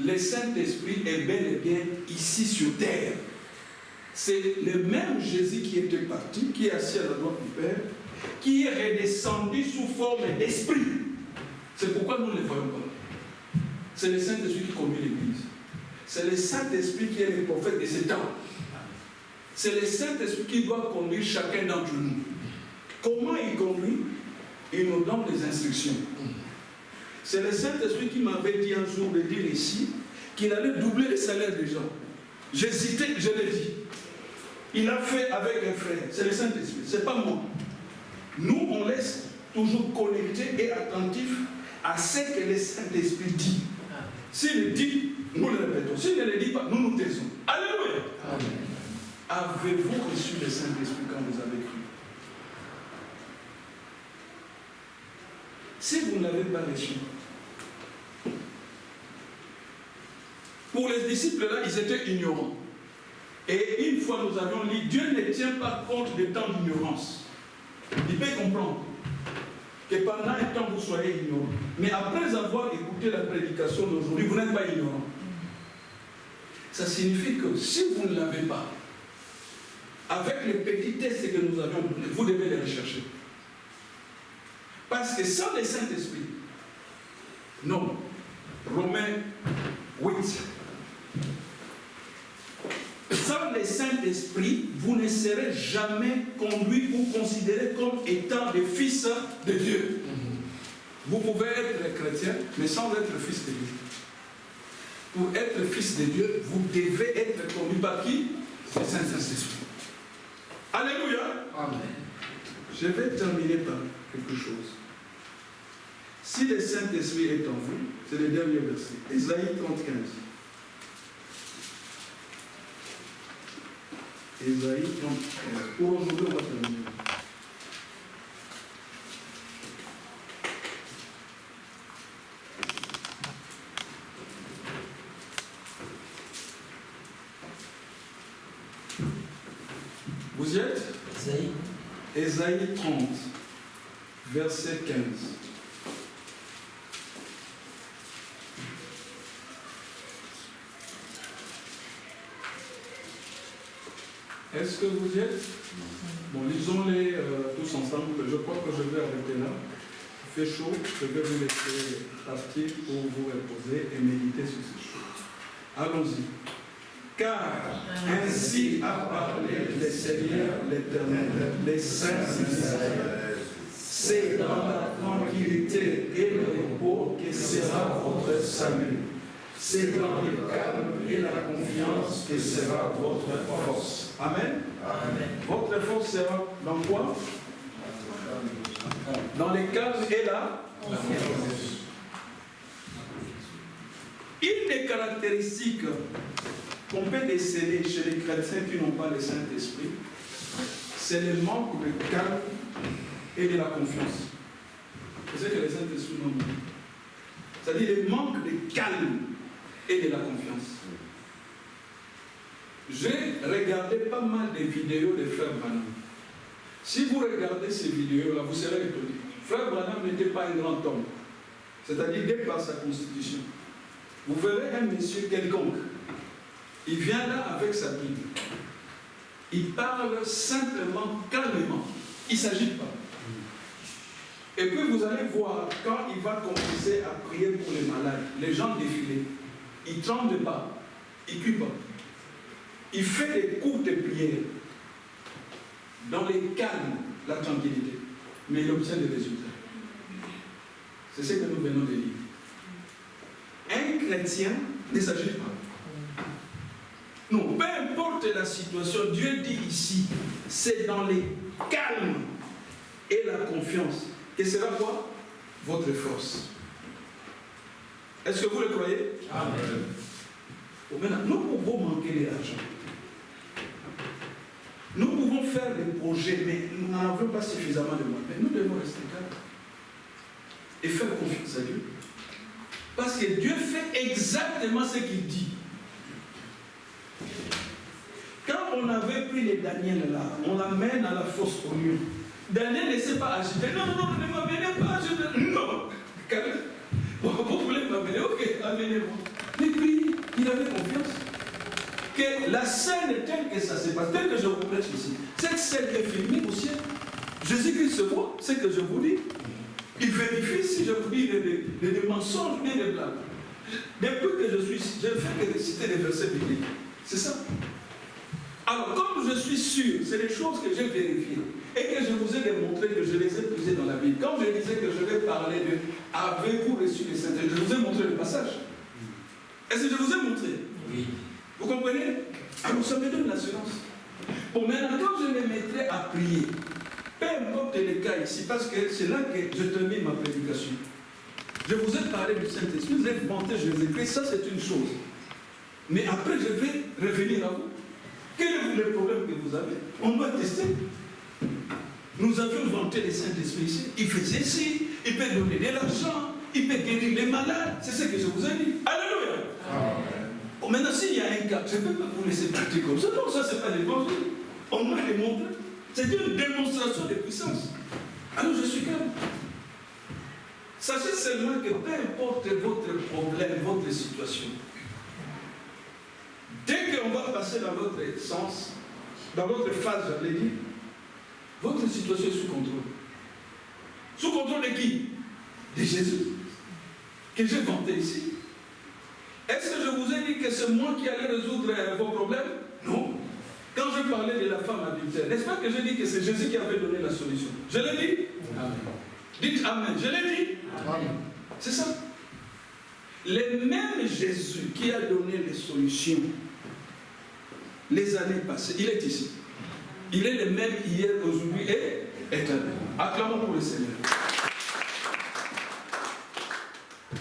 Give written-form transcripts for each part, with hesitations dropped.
le Saint-Esprit est bel et bien ici sur terre. C'est le même Jésus qui était parti, qui est assis à la droite du Père, qui est redescendu sous forme d'esprit. C'est pourquoi nous ne le voyons pas. C'est le Saint-Esprit qui conduit l'Église. C'est le Saint-Esprit qui est le prophète de ce temps. C'est le Saint-Esprit qui doit conduire chacun d'entre nous. Comment il conduit? Il nous donne des instructions. C'est le Saint-Esprit qui m'avait dit un jour de dire ici qu'il allait doubler le salaire des gens. J'hésitais, je l'ai dit. Il a fait avec un frère. C'est le Saint-Esprit, ce n'est pas moi. Nous, on laisse toujours connectés et attentifs à ce que le Saint-Esprit dit. S'il le dit, nous le répétons. S'il ne le dit pas, nous nous taisons. Alléluia. Amen. Avez-vous reçu le Saint-Esprit quand vous avez cru? Si vous ne l'avez pas reçu, pour les disciples là, ils étaient ignorants. Et une fois nous avions dit, Dieu ne tient pas compte des temps d'ignorance. Il peut comprendre que pendant un temps vous soyez ignorants. Mais après avoir écouté la prédication d'aujourd'hui, vous n'êtes pas ignorants. Ça signifie que si vous ne l'avez pas, avec les petits tests que nous avions donnés, vous devez les rechercher. Parce que sans le Saint-Esprit, non. Romains 8. Sans le Saint-Esprit, vous ne serez jamais conduit ou considéré comme étant des fils de Dieu. Vous pouvez être chrétien, mais sans être fils de Dieu. Pour être fils de Dieu, vous devez être conduit par qui? Le Saint-Esprit. Alléluia. Amen. Je vais terminer par quelque chose. Si le Saint-Esprit est en vous, c'est le dernier verset. Ésaïe 30:15. Ésaïe 30:15. Pour aujourd'hui, on va terminer. Vous y êtes? Ésaïe 30, verset 15. Est-ce que vous y êtes? Bon, lisons-les tous ensemble. Je crois que je vais arrêter là. Il fait chaud, je vais vous laisser partir pour vous reposer et méditer sur ces choses. Allons-y. Car ainsi a parlé le Seigneur l'Éternel, les saints d'Israël. C'est dans la tranquillité et le repos que sera votre salut. C'est dans le calme et la confiance que sera votre force. Amen. Amen. Votre force sera dans quoi? Dans le calme et la confiance. Une des caractéristiques qu'on peut déceler chez les chrétiens qui n'ont pas le Saint-Esprit, c'est le manque de calme et de la confiance. C'est ce que le Saint-Esprit nous dit. C'est-à-dire le manque de calme et de la confiance. J'ai regardé pas mal de vidéos de Frère Branham. Si vous regardez ces vidéos-là, vous serez étonné. Frère Branham n'était pas un grand homme. C'est-à-dire, dès par sa constitution. Vous verrez un monsieur quelconque. Il vient là avec sa Bible. Il parle simplement, calmement. Il ne s'agit pas. Et puis vous allez voir, quand il va commencer à prier pour les malades, les gens défilent. Il ne tremble pas. Il ne crie pas. Il fait des courtes prières. Dans les calmes, la tranquillité. Mais il obtient des résultats. C'est ce que nous venons de lire. Un chrétien ne s'agit pas. Non, peu importe la situation, Dieu dit ici, c'est dans les calmes et la confiance que sera quoi? Votre force. Est-ce que vous le croyez? Amen. Bon, maintenant, nous pouvons manquer d'argent. Nous pouvons faire des projets, mais nous n'en avons pas suffisamment de moyens. Mais nous devons rester calmes et faire confiance à Dieu. Parce que Dieu fait exactement ce qu'il dit. Quand on avait pris les Daniel là, on l'amène à la fosse au lieu. Daniel ne s'est pas agité. Non, non, ne m'amenez pas. Non. Vous voulez m'amener? Ok, amenez-moi. Mais priez. il avait confiance. Que la scène telle que ça se passe, telle que je vous prêche ici, cette scène est filmée au ciel. Jésus-Christ se voit, c'est ce que je vous dis. Il vérifie si je vous dis des mensonges ou des blagues. Depuis que je suis ici, je ne fais que réciter les versets bibliques. C'est ça. Alors, comme je suis sûr, c'est des choses que j'ai vérifiées et que je vous ai démontré que je les ai puisées dans la Bible. Quand je disais que je vais parler de « Avez-vous reçu les saints ?» Je vous ai montré le passage. Est-ce que je vous ai montré? Oui. Vous comprenez? Alors, ça me donne l'assurance. Bon, maintenant, quand je me mettrai à prier, peu importe les cas ici, parce que c'est là que je termine ma prédication. Je vous ai parlé du Saint-Esprit, vous êtes vanté Jésus-Christ, ça c'est une chose. Mais après, je vais revenir à vous. Quel est le problème que vous avez? On doit tester. Nous avions vanté le Saint-Esprit ici. Il faisait ci, il peut donner de l'argent, il peut guérir les malades. C'est ce que je vous ai dit. Alléluia. Bon, maintenant, s'il y a un cas, je ne peux pas vous laisser partir comme ça. Non, ça, ce n'est pas l'évangile. On m'a démontré. C'est une démonstration de puissance. Alors, je suis calme. Sachez seulement que peu importe votre problème, votre situation, dès qu'on va passer dans votre sens, dans votre phase, j'allais dire, votre situation est sous contrôle. Sous contrôle de qui? De Jésus, que j'ai vanté ici. Est-ce que je vous ai dit que c'est moi qui allais résoudre vos problèmes? Non. Quand je parlais de la femme adultère, n'est-ce pas que j'ai dit que c'est Jésus qui avait donné la solution? Je l'ai dit? Amen. Dites Amen. Je l'ai dit? Amen. C'est ça. Le même Jésus qui a donné les solutions les années passées, il est ici. Il est le même hier, aujourd'hui et éternel. Acclamons pour le Seigneur.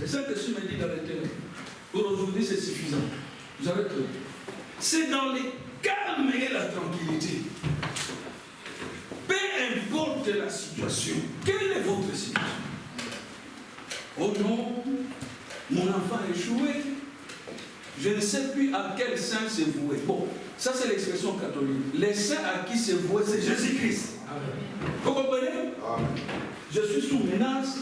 Le Saint-Esprit m'a dit d'arrêter. Pour aujourd'hui, c'est suffisant. J'arrête. C'est dans les calmes et la tranquillité. Peu importe la situation. Quelle est votre situation? Oh non, mon enfant a échoué. Je ne sais plus à quel saint se vouer. Bon, ça c'est l'expression catholique. Les saints à qui se vouer, c'est Jésus-Christ. Vous comprenez? Amen. Je suis sous menace.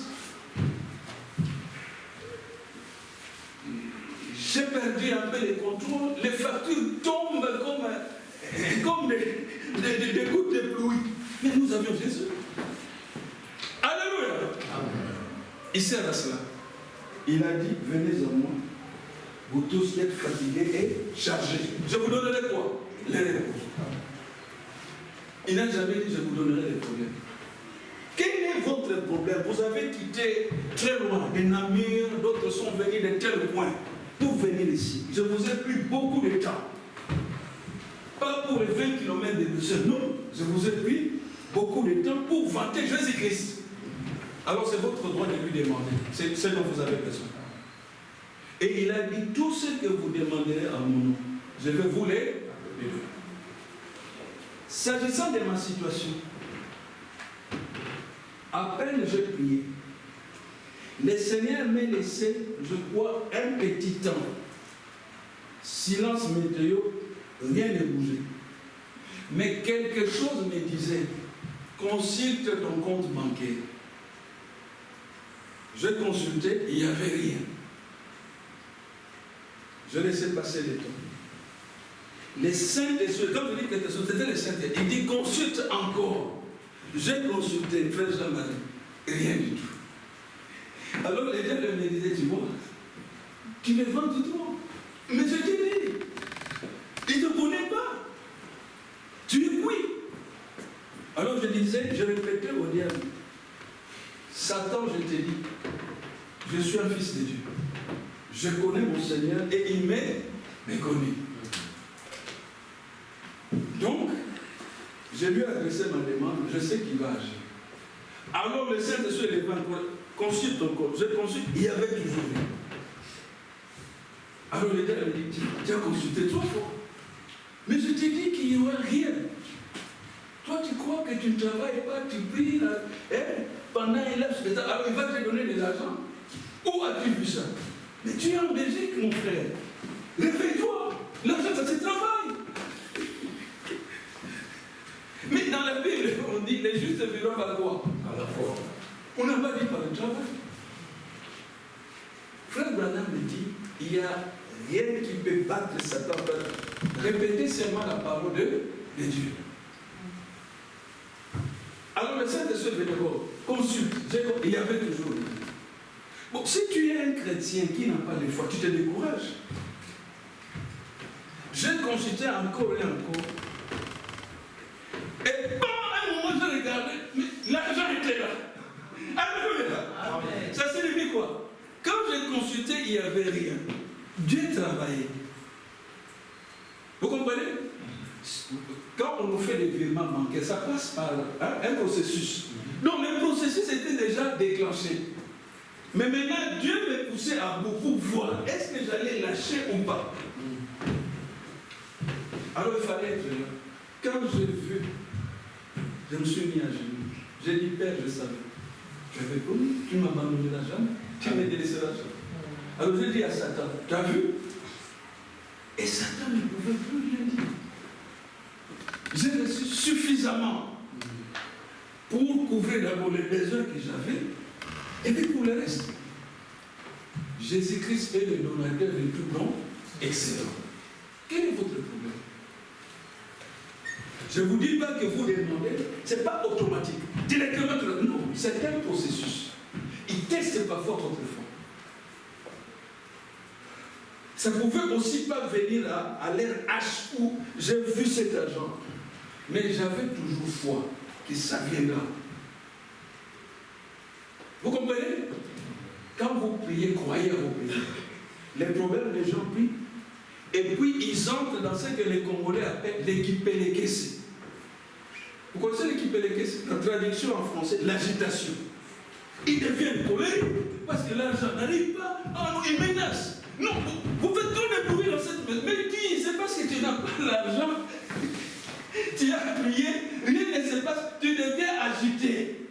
J'ai perdu un peu les contrôles. Les factures tombent comme des gouttes de pluie. Mais nous avions Jésus. Alléluia. Amen. Il sert à cela. Il a dit, venez à moi, vous tous qui êtes fatigués et chargés. Je vous donnerai quoi? Les réponses. Il n'a jamais dit, je vous donnerai les problèmes. Quel est votre problème? Vous avez quitté très loin, des Namur, d'autres sont venus de tel point pour venir ici. Je vous ai pris beaucoup de temps. Pas pour les 20 km de Bruxelles, non. Je vous ai pris beaucoup de temps pour vanter Jésus-Christ. Alors c'est votre droit de lui demander. C'est ce dont vous avez besoin. Et il a dit, tout ce que vous demanderez à mon nom, je vais vous les donner. S'agissant de ma situation, à peine j'ai prié, le Seigneur m'a laissé, je crois, un petit temps. Silence météo, rien ne bougeait. Mais quelque chose me disait, consulte ton compte bancaire. Je consultais, il n'y avait rien. Je laissais passer le temps. Les saints des cieux, quand je dis quelque chose, c'était les saints. Il dit consulte encore. J'ai consulté, frère Jean-Marie, rien du tout. Alors les gens me disaient, tu vois, tu me vends tout trop. Mais je t'ai dit, il ne te connaît pas. Tu es oui. Alors je disais, je répétais au diable, Satan, je t'ai dit, je suis un fils de Dieu. Je connais mon Seigneur et il m'est connu. Donc, je lui ai adressé ma demande, je sais qu'il va agir. Alors le Saint-Esprit est venu, consulte encore. Je consulte, il y avait toujours rien. Alors le gars me dit, tu as consulté 3 fois. Mais je t'ai dit qu'il n'y aurait rien. Toi, tu crois que tu ne travailles pas, tu pries pendant un laps de temps, alors il va te donner de l'argent. Où as-tu vu ça? Mais tu es en Belgique, mon frère. Réveille-toi. L'argent, ça se travaille. Mais dans la Bible, on dit les justes vivront par quoi? Par la foi. On n'a pas dit par le travail. Frère Branham me dit, il y a Rien qui peut battre Satan. Répétez seulement la parole de Dieu. Alors le Saint-Esprit venait voir, consulte. Il y avait toujours. Bon, si tu es un chrétien qui n'a pas de foi, tu te décourages. J'ai consulté encore et encore. Et pendant un moment, je regardais, mais l'argent était là. Alléluia. Ça signifie quoi? Quand j'ai consulté, il n'y avait rien. Dieu travaillait. Vous comprenez? Quand on nous fait des virements bancaires, ça passe par un processus. Donc le processus était déjà déclenché. Mais maintenant, Dieu me poussait à beaucoup voir. Est-ce que j'allais lâcher ou pas? Alors il fallait être là. Quand j'ai vu, je me suis mis à genoux. J'ai dit, Père, je savais. Tu avais promis, tu ne m'abandonneras jamais. Tu ne me délaisseras jamais. Alors j'ai dit à Satan, tu as vu? Et Satan ne pouvait plus rien dire. J'ai reçu suffisamment pour couvrir d'abord les besoins que j'avais, et puis pour le reste. Jésus-Christ est le donateur de tout don excellent. Quel est votre problème? Je ne vous dis pas que vous demandez, ce n'est pas automatique. Directement, non, c'est un processus. Il teste parfois votre foi. Ça ne pouvait aussi pas venir à l'ère H où j'ai vu cet argent. Mais j'avais toujours foi que ça viendra. Vous comprenez? Quand vous priez, croyez à vos prières. Les problèmes, les gens prient. Et puis ils entrent dans ce que les Congolais appellent l'équipélékessé. Vous connaissez l'équipélékessé? La traduction en français, l'agitation. Ils deviennent colériques parce que l'argent n'arrive pas. Ah non, ils menacent. Non, vous faites trop de bruit dans cette maison. Mais qui? C'est parce que tu n'as pas l'argent. Tu as prié, rien ne se passe, tu deviens agité.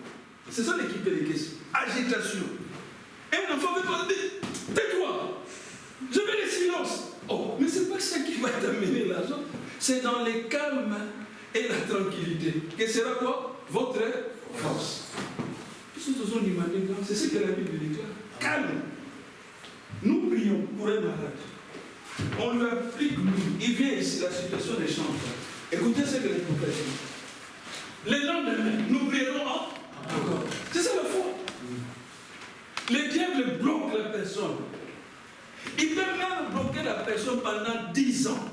C'est ça l'équipélékessé. Agitation. Et un enfant veut pas dire, tais-toi. Je veux le silence. Oh, mais c'est pas ça qui va t'amener l'argent. C'est dans le calme et la tranquillité. Que sera quoi? Votre force. C'est ce que la Bible déclare. Calme. Nous prions pour un malade. On lui applique, il vient ici, la situation des change. Écoutez ce que les prophètes disent. Le lendemain, nous prierons encore. C'est ça la foi. Le diable bloque la personne. Il peut même bloquer la personne pendant 10 ans.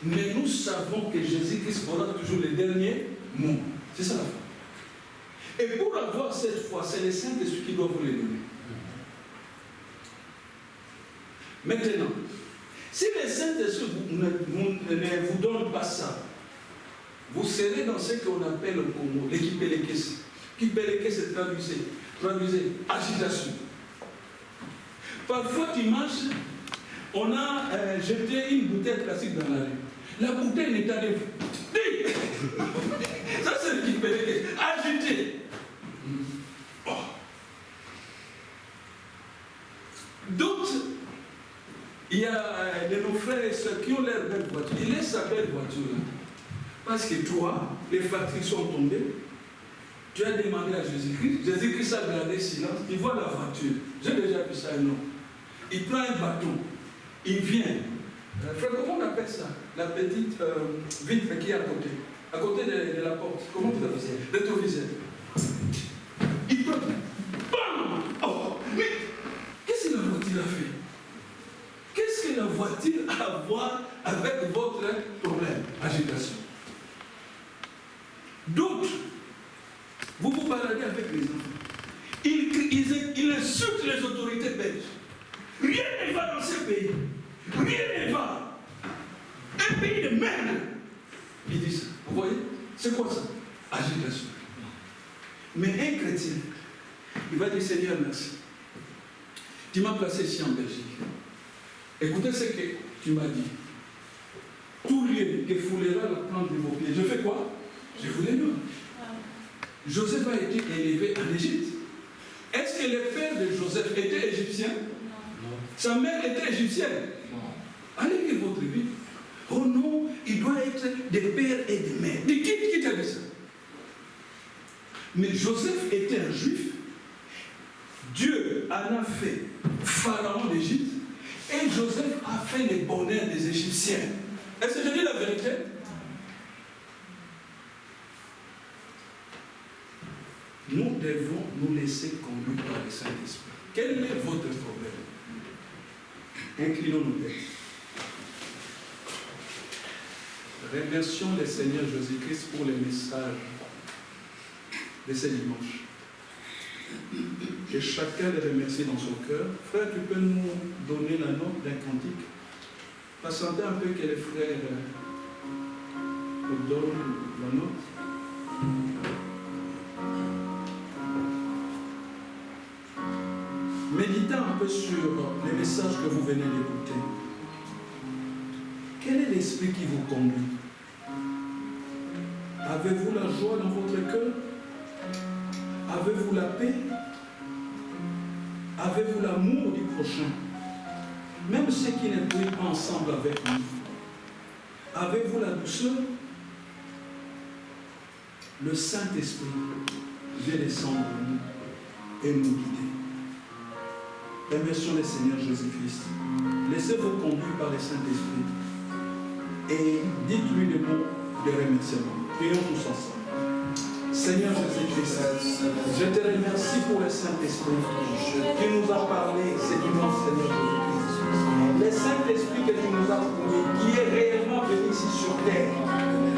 Mais nous savons que Jésus-Christ aura toujours les derniers mots. C'est ça la foi. Et pour avoir cette foi, c'est le Saint-Esprit qui doit vous les donner. Maintenant, si le Saint-Esprit ne vous donne pas ça, vous serez dans ce qu'on appelle au Congo l'équipélékessé. L'équipélékessé, traduisez, agitation. Parfois, tu marches, on a jeté une bouteille plastique dans la rue. La bouteille n'est pas de vous. Ça, c'est l'équipélékessé. Agité. Oh. D'autres, il y a de nos frères et sœurs qui ont leur belle voiture. Ils laissent sa belle voiture là. Parce que toi, les factures sont tombées. Tu as demandé à Jésus-Christ. Jésus-Christ a gardé silence. Il voit la voiture. J'ai déjà vu ça, non. Il prend un bâton. Il vient. Frère, comment on appelle ça? La petite vitre qui est à côté. À côté de la porte. Comment vous appelez ça? Rétroviseur. Il prend. Bam! Oh! Mais qu'est-ce que la voiture a fait? Qu'est-ce que la voiture a à voir avec votre problème? Agitation. D'autres, vous vous baladez avec les enfants. Ils insultent les autorités belges. Rien ne va dans ce pays. Rien ne va. Un pays de merde. Ils disent ça. Vous voyez? C'est quoi ça? Agitation. Mais un chrétien, il va dire Seigneur, merci. Tu m'as placé ici en Belgique. Écoutez ce que tu m'as dit. Tout lieu que foulera la plante de vos pieds. Je fais quoi? Je vous le donne. Joseph a été élevé en Égypte. Est-ce que le père de Joseph était égyptien? Non. Sa mère était égyptienne? Non. Allez lire votre Bible. Oh non, il doit être des pères et des mères. Qui t'a dit ça? Mais Joseph était un juif. Dieu en a fait Pharaon d'Égypte. Et Joseph a fait les bonheurs des Égyptiens. Est-ce que je dis la vérité? Nous devons nous laisser conduire par le Saint-Esprit. Quel est votre problème? Inclinons nos têtes. Remercions le Seigneur Jésus-Christ pour les messages de ce dimanche. Que chacun les remercie dans son cœur. Frère, tu peux nous donner la note d'un cantique? Patientez un peu que les frères nous donnent la note. Méditez un peu sur les messages que vous venez d'écouter. Quel est l'esprit qui vous conduit? Avez-vous la joie dans votre cœur? Avez-vous la paix? Avez-vous l'amour du prochain? Même ceux qui ne prient pas ensemble avec nous. Avez-vous la douceur? Le Saint-Esprit vient descendre en nous et nous guider. Remercions le Seigneur Jésus-Christ. Laissez-vous conduire par le Saint-Esprit et dites-lui des mots de remerciement. Prions tous ensemble. Seigneur Jésus-Christ, je te remercie pour le Saint-Esprit qui nous a parlé ce dimanche, Seigneur Jésus-Christ. Le Saint-Esprit que tu nous as conduit, qui est réellement venu ici sur terre.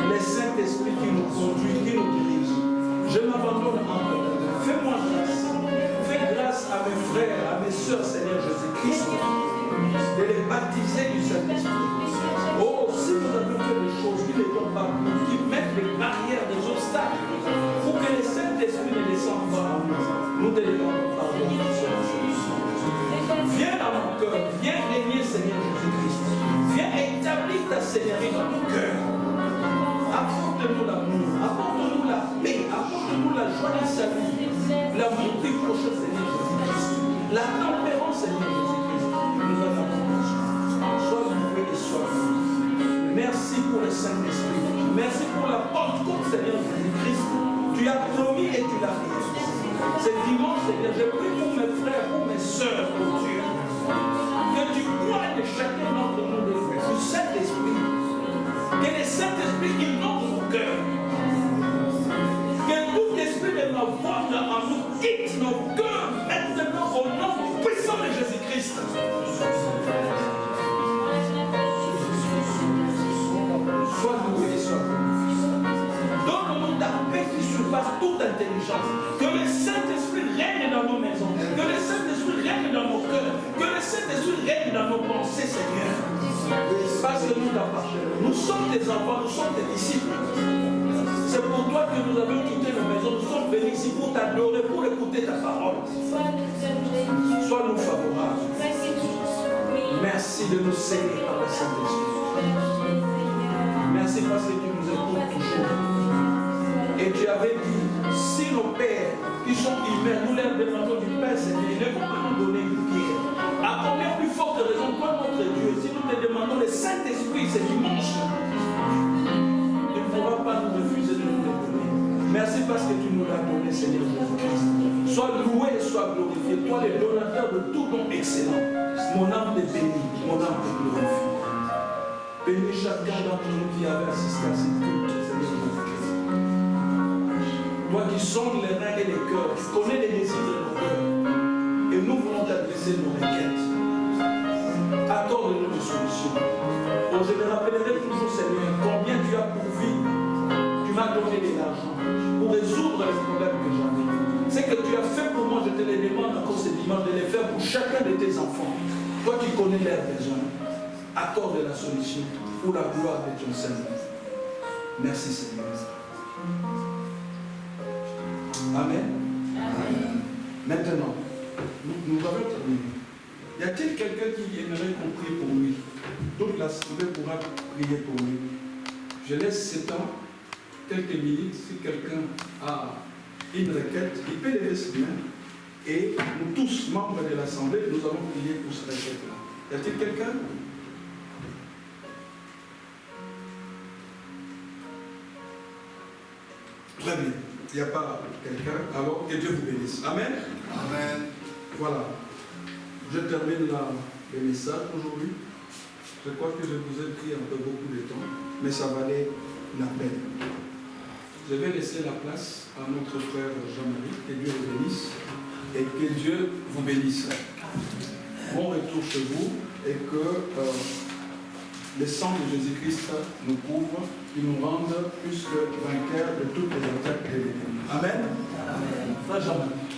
Le Saint-Esprit qui nous conduit, qui nous dirige. Je m'abandonne en toi. Fais-moi grâce. Fais grâce à mes frères, à mes soeurs, Seigneur Jésus-Christ, de les baptiser du Saint-Esprit. Oh, si nous avons fait des choses qui ne sont pas bonnes, qui mettent des barrières, des obstacles, pour que le Saint-Esprit ne descende pas en nous, nous te demandons pardon pour cela, Seigneur. Viens dans mon cœur, viens régner, Seigneur Jésus-Christ. Viens établir ta Seigneurie dans mon cœur. Apporte-nous l'amour, apporte-nous la paix, apporte-nous la joie du salut, l'amour du prochain, Seigneur Jésus-Christ, la tempérance, Seigneur Jésus-Christ. Nous en avons besoin. Sois loué et sois loué. Merci pour le Saint-Esprit. Merci pour la Pentecôte, Seigneur Jésus-Christ. Tu as promis et tu l'as réalisé. Ce dimanche, Seigneur, je prie pour mes frères, pour mes sœurs, pour Dieu. Que tu crois de chacun d'entre nous du Saint-Esprit. Que le Saint-Esprit inonde nos cœurs. Que tout esprit de ma voix en nous quitte nos cœurs maintenant au nom puissant de Jésus-Christ. Sois loué, sois glorifié. Donne-nous ta paix qui surpasse toute intelligence. Que le Saint-Esprit règne dans nos maisons. Que le Saint-Esprit règne dans nos cœurs. Que le Saint-Esprit règne dans nos pensées, Seigneur. Parce que nous t'appartenons. Nous sommes tes enfants, nous sommes tes disciples. C'est pour toi que nous avons quitté nos maisons. Nous sommes venus ici pour t'adorer, pour écouter ta parole. Sois-nous favorables. Merci de nous saigner par le Saint-Esprit. Merci parce que tu nous écoutes toujours. Et tu avais dit, si nos pères qui sont humains, nous leur demandons du Père Seigneur, ils ne vont pas nous donner une pierre. À combien plus forte raison, toi notre Dieu, si nous te demandons le Saint-Esprit ce dimanche, tu ne pourras pas nous refuser de nous le donner. Merci parce que tu nous l'as donné, Seigneur Jésus-Christ. Sois loué, sois glorifié. Toi, le donateur de tout don excellent. Mon âme te bénit, mon âme te glorifie. Bénis chacun d'entre nous qui avait assisté à cette culte, Seigneur Jésus-Christ. Toi qui sondes les reins et les cœurs, tu connais les désirs de nos cœurs. Et nous voulons t'adresser nos requêtes. Accorde-nous des solutions. Donc je me rappellerai toujours, Seigneur, combien tu as pourvu. Tu m'as donné de l'argent pour résoudre les problèmes que j'avais. Ce que tu as fait pour moi, je te les demande encore ce dimanche de les faire pour chacun de tes enfants. Toi qui connais leurs besoins, accorde la solution pour la gloire de ton Seigneur. Merci Seigneur. Amen. Amen. Maintenant, nous avons terminé. Y a-t-il quelqu'un qui aimerait qu'on prie pour lui? Donc l'assemblée pourra prier pour lui. Je laisse ce temps, quelques minutes, si quelqu'un a une requête, il peut lever ses mains. Et nous tous, membres de l'assemblée, nous allons prier pour cette requête-là. Y a-t-il quelqu'un? Très bien. Il n'y a pas quelqu'un, alors que Dieu vous bénisse. Amen. Amen. Voilà. Je termine le message aujourd'hui. Je crois que je vous ai pris un peu beaucoup de temps, mais ça valait la peine. Je vais laisser la place à notre frère Jean-Marie, que Dieu le bénisse et que Dieu vous bénisse. Bon retour chez vous et que le sang de Jésus-Christ nous couvre, qui nous rende plus que vainqueurs de toutes les attaques de l'ennemi. Amen. Frère Jean-Marie.